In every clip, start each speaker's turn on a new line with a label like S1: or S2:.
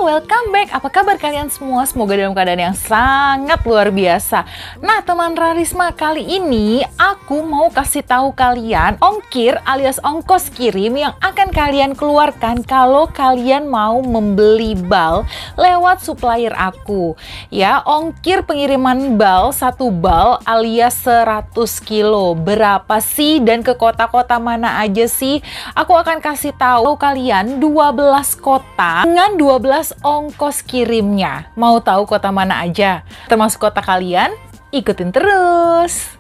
S1: Welcome back, apa kabar kalian semua? Semoga dalam keadaan yang sangat luar biasa. Nah teman Rarisma, kali ini aku mau kasih tahu kalian ongkir alias ongkos kirim yang akan kalian keluarkan kalau kalian mau membeli bal lewat supplier aku. Ya, ongkir pengiriman bal, satu bal alias 100 kilo. Berapa sih dan ke kota-kota mana aja sih? Aku akan kasih tahu kalian 12 kota dengan 12 ongkos kirimnya. Mau tahu kota mana aja? Termasuk kota kalian? Ikutin terus.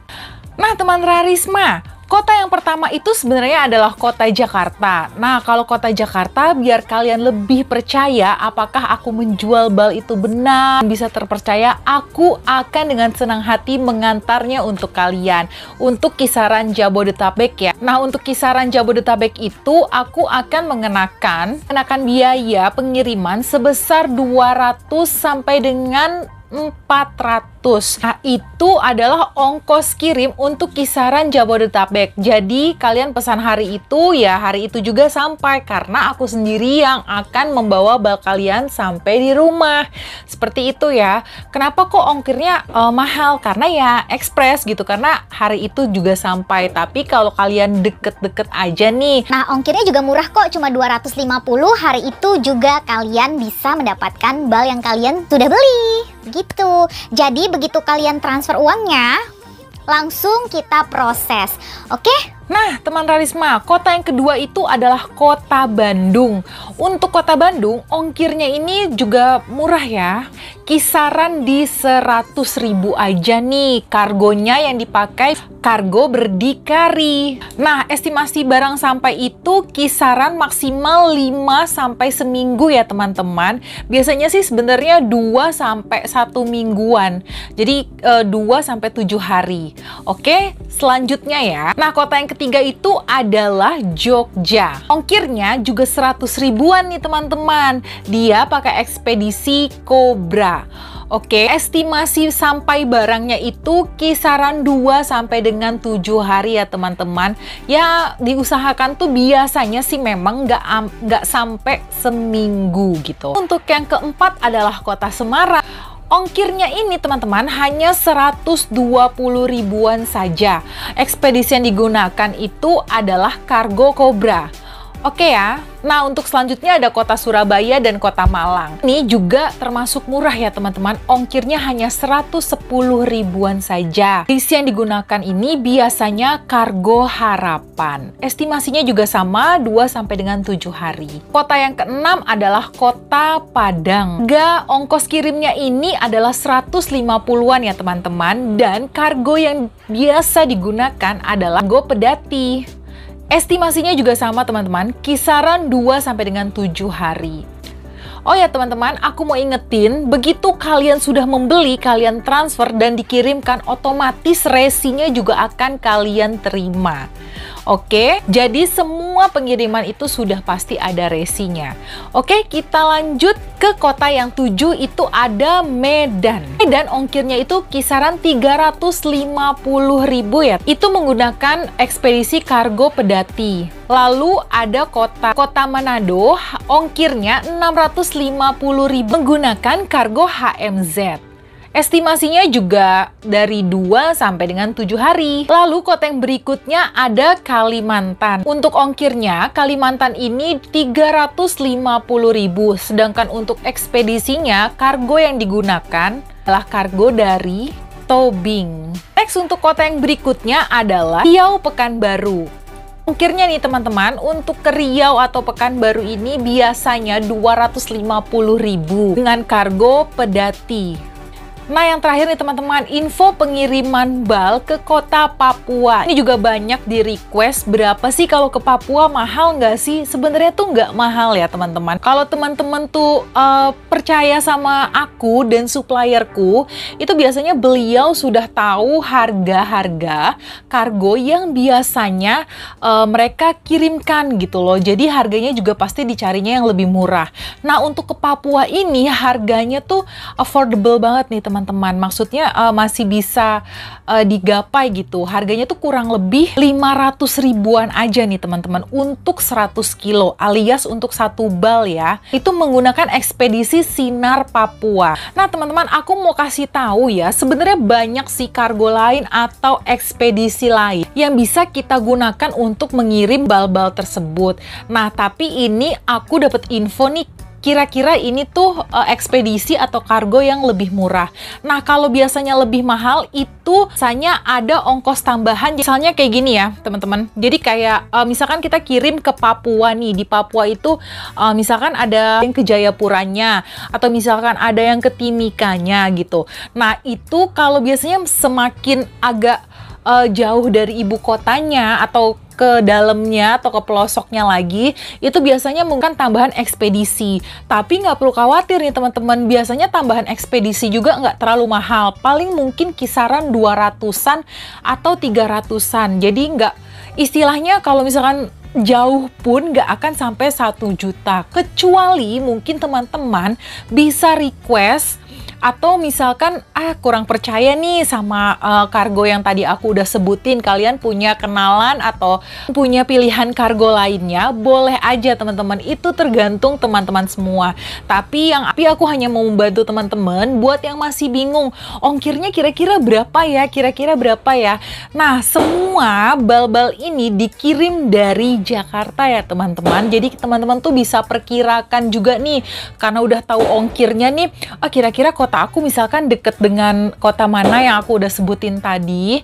S1: Nah teman Rarisma, kota yang pertama itu sebenarnya adalah kota Jakarta. Nah kalau kota Jakarta, biar kalian lebih percaya apakah aku menjual bal itu benar, bisa terpercaya, aku akan dengan senang hati mengantarnya untuk kalian. Untuk kisaran Jabodetabek ya. Nah untuk kisaran Jabodetabek itu aku akan mengenakan biaya pengiriman sebesar 200 sampai dengan 400. Nah itu adalah ongkos kirim untuk kisaran Jabodetabek. Jadi kalian pesan hari itu ya hari itu juga sampai, karena aku sendiri yang akan membawa bal kalian sampai di rumah. Seperti itu ya. Kenapa kok ongkirnya mahal? Karena ya ekspres gitu, karena hari itu juga sampai. Tapi kalau kalian deket-deket aja nih,
S2: nah ongkirnya juga murah kok, cuma 250. Hari itu juga kalian bisa mendapatkan bal yang kalian sudah beli gitu. Jadi begitu kalian transfer uangnya, langsung kita proses. Oke?
S1: Nah, teman Rarisma, kota yang kedua itu adalah kota Bandung. Untuk kota Bandung, ongkirnya ini juga murah ya. Kisaran di 100.000 aja nih. Kargonya yang dipakai kargo berdikari. Nah, estimasi barang sampai itu kisaran maksimal 5 sampai seminggu ya teman-teman. Biasanya sih sebenarnya 2 sampai 1 mingguan. Jadi 2 sampai 7 hari. Oke, selanjutnya ya. Nah, kota yang ketiga itu adalah Jogja. Ongkirnya juga 100 ribuan nih teman-teman. Dia pakai ekspedisi Cobra. Oke, estimasi sampai barangnya itu kisaran 2 sampai dengan 7 hari ya teman-teman. Ya diusahakan tuh biasanya sih memang nggak sampai seminggu gitu. Untuk yang keempat adalah kota Semarang. Ongkirnya ini teman-teman hanya 120 ribuan saja. Ekspedisi yang digunakan itu adalah kargo Cobra. Oke ya. Nah untuk selanjutnya ada kota Surabaya dan kota Malang. Ini juga termasuk murah ya teman-teman. Ongkirnya hanya 110 ribuan saja. Edisi yang digunakan ini biasanya kargo Harapan. Estimasinya juga sama 2 sampai dengan 7 hari. Kota yang keenam adalah kota Padang. Ongkos kirimnya ini adalah 150-an ya teman-teman. Dan kargo yang biasa digunakan adalah kargo pedati. Estimasinya juga sama teman-teman, kisaran 2 sampai dengan 7 hari. Oh ya teman-teman, aku mau ingetin, begitu kalian sudah membeli, kalian transfer dan dikirimkan, otomatis resinya juga akan kalian terima. Oke, jadi semua pengiriman itu sudah pasti ada resinya. Oke, kita lanjut ke kota yang 7, itu ada Medan. Medan ongkirnya itu kisaran 350.000 ya. Itu menggunakan ekspedisi kargo pedati. Lalu ada kota Manado, ongkirnya 650.000 menggunakan kargo HMZ. Estimasinya juga dari 2 sampai dengan 7 hari. Lalu kota yang berikutnya ada Kalimantan. Untuk ongkirnya, Kalimantan ini 350.000. Sedangkan untuk ekspedisinya, kargo yang digunakan adalah kargo dari Tobing. Next untuk kota yang berikutnya adalah Riau Pekanbaru. Ongkirnya nih teman-teman, untuk ke Riau atau Pekanbaru ini biasanya 250.000 dengan kargo pedati. Nah yang terakhir nih teman-teman, info pengiriman bal ke kota Papua. Ini juga banyak di request, berapa sih kalau ke Papua, mahal nggak sih? Sebenarnya tuh nggak mahal ya teman-teman. Kalau teman-teman tuh percaya sama aku dan supplierku, itu biasanya beliau sudah tahu harga-harga kargo yang biasanya mereka kirimkan gitu loh. Jadi harganya juga pasti dicarinya yang lebih murah. Nah untuk ke Papua ini harganya tuh affordable banget nih teman-teman. teman-teman. Maksudnya masih bisa digapai gitu. Harganya tuh kurang lebih 500 ribuan aja nih teman-teman untuk 100 kilo alias untuk satu bal ya. Itu menggunakan ekspedisi Sinar Papua. Nah teman-teman, aku mau kasih tahu ya, sebenarnya banyak sih kargo lain atau ekspedisi lain yang bisa kita gunakan untuk mengirim bal-bal tersebut. Nah, tapi ini aku dapat info nih, kira-kira ini tuh ekspedisi atau kargo yang lebih murah. Nah, kalau biasanya lebih mahal itu biasanya ada ongkos tambahan. Misalnya kayak gini ya, teman-teman. Jadi kayak misalkan kita kirim ke Papua nih. Di Papua itu misalkan ada yang ke Jayapuranya atau misalkan ada yang ke Timikanya gitu. Nah, itu kalau biasanya semakin agak jauh dari ibu kotanya atau ke dalamnya atau ke pelosoknya lagi, itu biasanya mungkin tambahan ekspedisi. Tapi nggak perlu khawatir nih teman-teman, biasanya tambahan ekspedisi juga nggak terlalu mahal. Paling mungkin kisaran 200-an atau 300-an. Jadi nggak, istilahnya kalau misalkan jauh pun nggak akan sampai 1 juta. Kecuali mungkin teman-teman bisa request atau misalkan kurang percaya nih sama kargo yang tadi aku udah sebutin, kalian punya kenalan atau punya pilihan kargo lainnya, boleh aja teman-teman, itu tergantung teman-teman semua. Tapi aku hanya mau membantu teman-teman buat yang masih bingung ongkirnya kira-kira berapa ya. Nah, semua bal-bal ini dikirim dari Jakarta ya teman-teman. Jadi teman-teman tuh bisa perkirakan juga nih, karena udah tahu ongkirnya nih, kira-kira kota aku misalkan deket dengan kota mana yang aku udah sebutin tadi.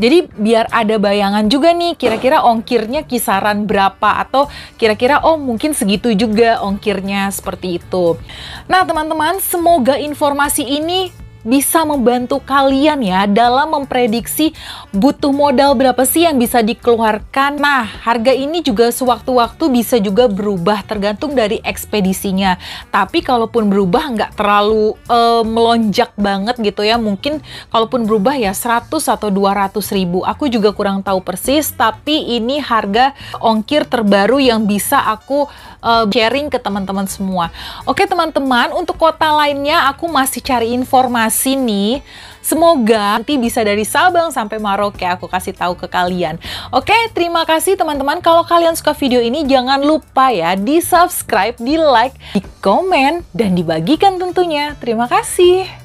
S1: Jadi biar ada bayangan juga nih, kira-kira ongkirnya kisaran berapa, atau kira-kira mungkin segitu juga ongkirnya, seperti itu. Nah teman-teman, semoga informasi ini bisa membantu kalian ya dalam memprediksi butuh modal berapa sih yang bisa dikeluarkan. Nah, harga ini juga sewaktu-waktu bisa juga berubah tergantung dari ekspedisinya. Tapi kalaupun berubah nggak terlalu melonjak banget gitu ya. Mungkin kalaupun berubah ya 100 atau 200 ribu. Aku juga kurang tahu persis, tapi ini harga ongkir terbaru yang bisa aku sharing ke teman-teman semua. Oke teman-teman, untuk kota lainnya aku masih cari informasi nih. Semoga nanti bisa dari Sabang sampai Merauke aku kasih tahu ke kalian. Oke, terima kasih teman-teman. Kalau kalian suka video ini, jangan lupa ya di subscribe, di like, di komen, dan dibagikan tentunya. Terima kasih.